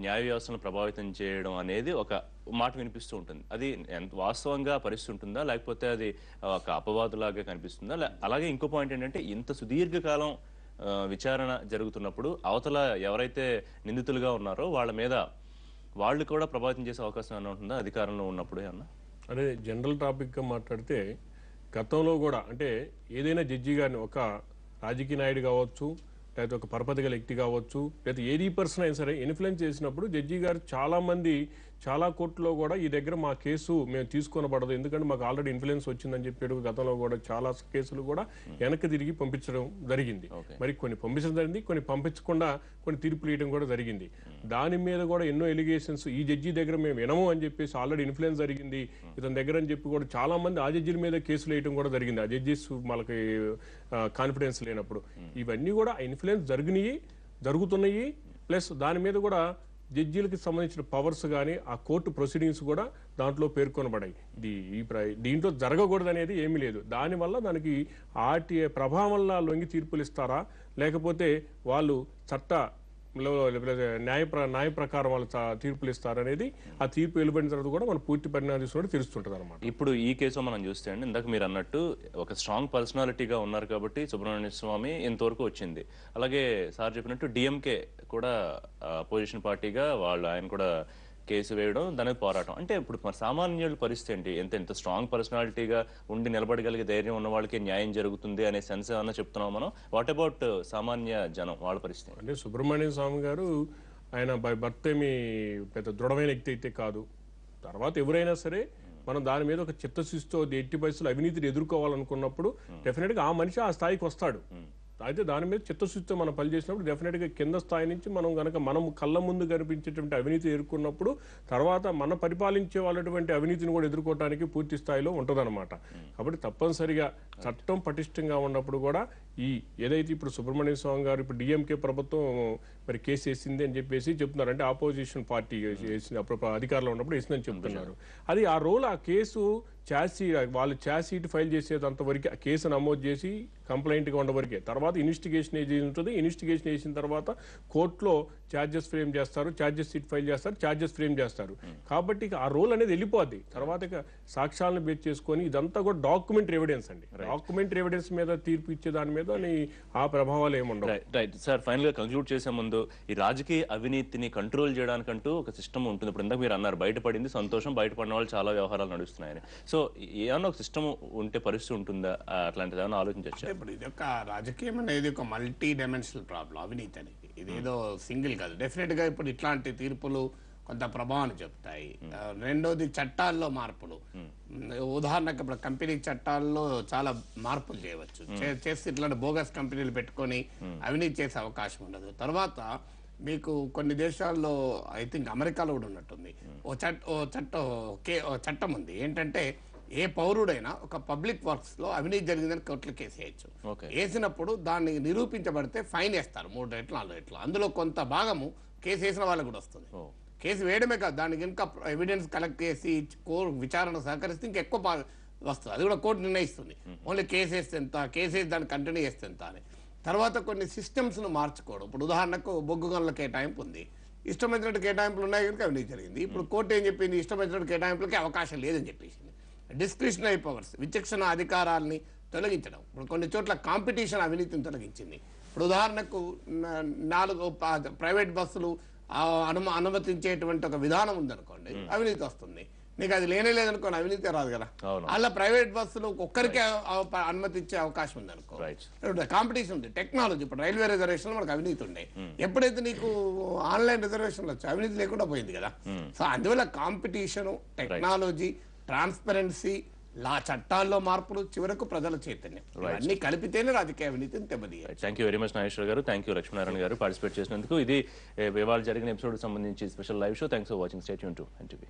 న్యాయ వ్యవస్థను ప్రభావితం చేయడం అనేది ఒక మాట వినిపిస్తూ ఉంటుంది. అది ఎంత వాస్తవంగా పరిస్థితి ఉంటుందా, లేకపోతే అది ఒక అపవాదులాగా కనిపిస్తుందా? అలాగే ఇంకో పాయింట్ ఏంటంటే, ఇంత సుదీర్ఘకాలం విచారణ జరుగుతున్నప్పుడు అవతల ఎవరైతే నిందితులుగా ఉన్నారో వాళ్ళ మీద వాళ్ళు కూడా ప్రభావితం చేసే అవకాశం ఏమైనా ఉంటుందా అధికారంలో ఉన్నప్పుడు ఏమన్నా? అదే జనరల్ టాపిక్గా మాట్లాడితే గతంలో కూడా అంటే ఏదైనా జడ్జి గారిని ఒక రాజకీయ నాయుడు కావచ్చు, లేకపోతే ఒక పరపతి గల వ్యక్తి కావచ్చు, లేదా ఏది పర్సన్ అయినా సరే ఇన్ఫ్లుయెన్స్ చేసినప్పుడు జడ్జి గారు చాలా కోర్టులో కూడా ఈ దగ్గర మా కేసు మేము తీసుకొనబడదు, ఎందుకంటే మాకు ఆల్రెడీ ఇన్ఫ్లుయెన్స్ వచ్చిందని చెప్పాడు. గతంలో కూడా చాలా కేసులు కూడా వెనక్కి తిరిగి పంపించడం జరిగింది. మరి కొన్ని పంపించడం జరిగింది, కొన్ని పంపించకుండా కొన్ని తీర్పులు ఇవ్వడం కూడా జరిగింది. దాని మీద కూడా ఎన్నో ఎలిగేషన్స్ ఈ జడ్జి దగ్గర మేము వినము అని చెప్పేసి ఆల్రెడీ ఇన్ఫ్లుయెన్స్ జరిగింది ఇతని దగ్గర అని చెప్పి కూడా చాలా మంది ఆ జడ్జిల మీద కేసులు వేయడం కూడా జరిగింది. ఆ జడ్జిస్ మనకి కాన్ఫిడెన్స్ లేనప్పుడు ఇవన్నీ కూడా ఇన్ఫ్లుయెన్స్ జరుగుతున్నాయి. ప్లస్ దాని మీద కూడా జడ్జీలకి సంబంధించిన పవర్స్ కానీ ఆ కోర్టు ప్రొసీడింగ్స్ కూడా దాంట్లో పేర్కొనబడాయి. దీంట్లో జరగకూడదు అనేది ఏమీ లేదు. దానివల్ల దానికి ఆర్టీఐ ప్రభావం వల్ల లొంగి తీర్పులు ఇస్తారా, లేకపోతే వాళ్ళు న్యాయ ప్రకారం వాళ్ళు తీర్పులు ఇస్తారనేది ఆ తీర్పు వెలువడిన తర్వాత కూడా మనం పూర్తి పరిణామం తీసుకుంటే తెలుస్తుంటది అనమాట. ఇప్పుడు ఈ కేసు మనం చూస్తే అండి, ఇందాక మీరు అన్నట్టు ఒక స్ట్రాంగ్ పర్సనాలిటీగా ఉన్నారు కాబట్టి సుబ్రహ్మణ్య స్వామి ఇంతవరకు వచ్చింది. అలాగే సార్ చెప్పినట్టు డిఎంకే కూడా అపోజిషన్ పార్టీగా ఆయన కూడా కేసు వేయడం, దాని పోరాటం. అంటే ఇప్పుడు మరి సామాన్యుల పరిస్థితి ఏంటి? ఎంత స్ట్రాంగ్ పర్సనాలిటీగా ఉండి నిలబడగలిగే ధైర్యం ఉన్న వాళ్ళకి న్యాయం జరుగుతుంది అనే సెన్స్ ఏమన్నా చెప్తున్నాం మనం. వాట్ అబౌట్ సామాన్య జనం, వాళ్ళ పరిస్థితి? అంటే సుబ్రహ్మణ్య స్వామి గారు ఆయన భర్త ఏమి పెద్ద దృఢమైన వ్యక్తి అయితే కాదు. తర్వాత ఎవరైనా సరే మనం దాని మీద ఒక చిత్తశుద్ధితో 80% అవినీతిని ఎదుర్కోవాలనుకున్నప్పుడు డెఫినెట్గా ఆ మనిషి ఆ స్థాయికి వస్తాడు. అయితే దాని మీద చిత్తశుద్ధితో మనం పనిచేసినప్పుడు డెఫినెట్గా కింద స్థాయి నుంచి మనం కళ్ళ ముందు కనిపించేటువంటి అవినీతి ఎదుర్కొన్నప్పుడు తర్వాత మన పరిపాలించే వాళ్ళటువంటి అవినీతిని కూడా ఎదుర్కోవడానికి పూర్తి స్థాయిలో ఉంటుందన్నమాట. కాబట్టి తప్పనిసరిగా చట్టం పటిష్టంగా ఉన్నప్పుడు కూడా ఏదైతే ఇప్పుడు సుబ్రహ్మణ్య స్వామి గారు ఇప్పుడు డిఎంకే ప్రభుత్వం మరి కేసు వేసింది అని చెప్పేసి చెప్తున్నారు. అంటే ఆపోజిషన్ పార్టీ అప్పుడు అధికారంలో ఉన్నప్పుడు వేసిందని చెప్తున్నారు. అది ఆ రోల్ ఆ కేసు వాళ్ళు ఛార్జ్షీట్ ఫైల్ చేసేదంత వరకే, కేసు నమోదు చేసి కంప్లైంట్గా ఉండవరకే. తర్వాత ఇన్వెస్టిగేషన్ ఏజీ ఉంటుంది. ఇన్వెస్టిగేషన్ వేసిన తర్వాత కోర్టులో ఛార్జెస్ ఫ్రేమ్ చేస్తారు, ఛార్జెస్ షీట్ ఫైల్ చేస్తారు, ఛార్జెస్ ఫ్రేమ్ చేస్తారు. కాబట్టి ఆ రోల్ అనేది వెళ్ళిపోద్ది. తర్వాత సాక్ష్యాలను బేస్ చేసుకొని ఇదంతా కూడా డాక్యుమెంటరీ ఎవిడెన్స్ అండి. డాక్యుమెంటరీ ఎవిడెన్స్ మీద తీర్పు ఇచ్చే దాని మీద ఆ ప్రభావాలు ఏముండవు. రైట్ సార్, ఫైనల్ గా కంక్లూడ్ చేసే ముందు ఈ రాజకీయ అవినీతిని కంట్రోల్ చేయడానికంటూ ఒక సిస్టమ్ ఉంటుంది. ఇప్పుడు ఇందాక మీరు అన్నారు బయటపడింది సంతోషం, బయటపడిన వాళ్ళు చాలా వ్యవహారాలు నడుస్తున్నాయని. సో ఏమన్నా ఒక సిస్టమ్ ఉంటే పరిస్థితి ఉంటుందా? అట్లాంటిది ఏమన్నా ఆలోచించవచ్చు? ఇప్పుడు ఇది ఒక రాజకీయం అనేది ఒక మల్టీ డైమెన్షనల్ ప్రాబ్లం. అవినీతి అనేది ఇదేదో సింగిల్ కాదు. డెఫినెట్ గా ఇప్పుడు ఇట్లాంటి తీర్పులు కొంత ప్రభావాన్ని చెప్తాయి. రెండోది చట్టాల్లో మార్పులు. ఉదాహరణకు ఇప్పుడు కంపెనీ చట్టాల్లో చాలా మార్పులు చేయవచ్చు. చేస్తే ఇట్లాంటి బోగస్ కంపెనీలు పెట్టుకొని అవినీతి చేసే అవకాశం ఉండదు. తర్వాత మీకు కొన్ని దేశాల్లో ఐ థింక్ అమెరికాలో కూడా ఉన్నట్టుంది చట్టం ఉంది ఏంటంటే ఏ పౌరుడైనా ఒక పబ్లిక్ వర్క్స్ లో అవినీతి జరిగిందని కోర్టులో కేసు వేయచ్చు. వేసినప్పుడు దాన్ని నిరూపించబడితే ఫైన్ వేస్తారు 3 రెట్లు 4 రెట్లు. అందులో కొంత భాగము కేసు వేసిన వాళ్ళకు కూడా వస్తుంది. కేసు వేయడమే కాదు, దానికి ఇంకా ఎవిడెన్స్ కలెక్ట్ చేసి విచారణ సహకరిస్తే ఇంకా ఎక్కువ వస్తుంది. అది కూడా కోర్టు నిర్ణయిస్తుంది. ఓన్లీ కేసు వేస్తే ఎంత, కేసు వేసి దాన్ని కంటిన్యూ చేస్తే ఎంత అని. తర్వాత కొన్ని సిస్టమ్స్ను మార్చుకోవడం. ఇప్పుడు ఉదాహరణకు బొగ్గు గనుల కేటాయింపు ఉంది, ఇష్టం వచ్చినట్టు కేటాయింపులు ఉన్నాయి కనుక అవినీతి జరిగింది. ఇప్పుడు కోర్టు ఏం చెప్పింది, ఇష్టం వచ్చినట్టు కేటాయింపులకి అవకాశం లేదని చెప్పేసింది. డిస్క్రిషనరీ పవర్స్, విచక్షణ అధికారాలని తొలగించడం. ఇప్పుడు కొన్ని చోట్ల కాంపిటీషన్ అవినీతిని తొలగించింది. ఇప్పుడు ఉదాహరణకు 4 ప్రైవేట్ బస్సులు అనుమతించేటువంటి ఒక విధానం ఉందనుకోండి, అవినీతి వస్తుంది. నీకు అది లేదనుకోండి, అవినీతి రాదు కదా. అలా ప్రైవేట్ బస్సులు ఒక్కరికే అనుమతి ఇచ్చే అవకాశం ఉంది అనుకో. కాంపిటీషన్ ఉంది. టెక్నాలజీ, ఇప్పుడు రైల్వే రిజర్వేషన్ మనకు అవినీతి ఉండే, ఎప్పుడైతే నీకు ఆన్లైన్ రిజర్వేషన్లు వచ్చాయి అవినీతి లేకుండా పోయింది కదా. సో అందువల్ల కాంపిటీషన్, టెక్నాలజీ, ట్రాన్స్పరెన్సీ, చట్టాల్లో మార్పులు, చివరకు ప్రజల చైతన్యం, అన్ని కలిపితేనే రాజకీయ అవినీతిని దెబ్బతీయాలి. Thank you very much Nageswara గారు. థ్యాంక్ యూ లక్ష్మీనారాయణ గారు పార్టిసిపేట్ చేసినందుకు. ఇది ఇవాళ జరిగిన ఎపిసోడ్ సంబంధించి special live show. Thanks for watching. Stay tune to NTV.